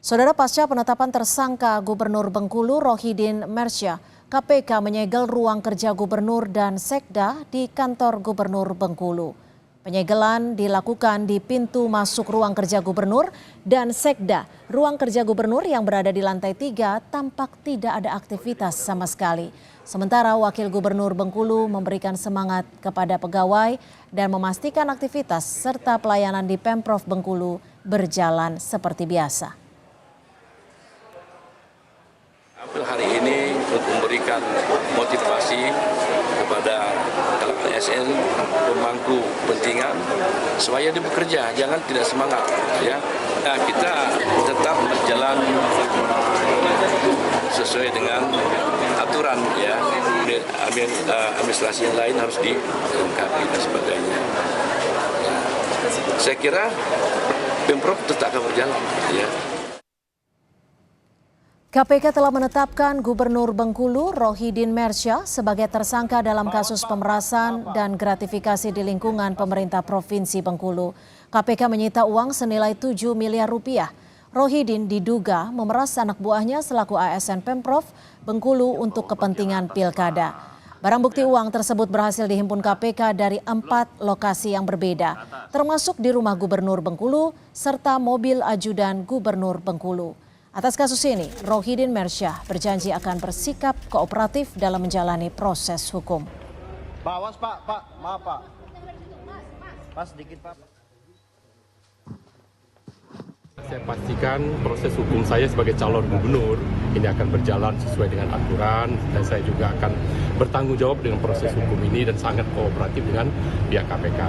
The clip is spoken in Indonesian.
Saudara, pasca penetapan tersangka Gubernur Bengkulu Rohidin Mersya, KPK menyegel ruang kerja Gubernur dan Sekda di kantor Gubernur Bengkulu. Penyegelan dilakukan di pintu masuk ruang kerja Gubernur dan Sekda. Ruang kerja Gubernur yang berada di lantai 3 tampak tidak ada aktivitas sama sekali. Sementara Wakil Gubernur Bengkulu memberikan semangat kepada pegawai dan memastikan aktivitas serta pelayanan di Pemprov Bengkulu berjalan seperti biasa. Hari ini untuk memberikan motivasi kepada kalangan ASN, pemangku kepentingan, supaya dia bekerja, jangan tidak semangat. Ya, nah, kita tetap berjalan sesuai dengan aturan, ya. Administrasi yang lain harus dilengkapi dan sebagainya. Saya kira Pemprov tetap akan berjalan, ya. KPK telah menetapkan Gubernur Bengkulu Rohidin Mersya sebagai tersangka dalam kasus pemerasan dan gratifikasi di lingkungan pemerintah Provinsi Bengkulu. KPK menyita uang senilai 7 miliar rupiah. Rohidin diduga memeras anak buahnya selaku ASN Pemprov Bengkulu untuk kepentingan pilkada. Barang bukti uang tersebut berhasil dihimpun KPK dari 4 lokasi yang berbeda, termasuk di rumah Gubernur Bengkulu serta mobil ajudan Gubernur Bengkulu. Atas kasus ini, Rohidin Mersya berjanji akan bersikap kooperatif dalam menjalani proses hukum. Pak, awas Pak, maaf Pak. Pas sedikit Pak. Saya pastikan proses hukum saya sebagai calon gubernur ini akan berjalan sesuai dengan aturan dan saya juga akan bertanggung jawab dengan proses hukum ini dan sangat kooperatif dengan pihak KPK.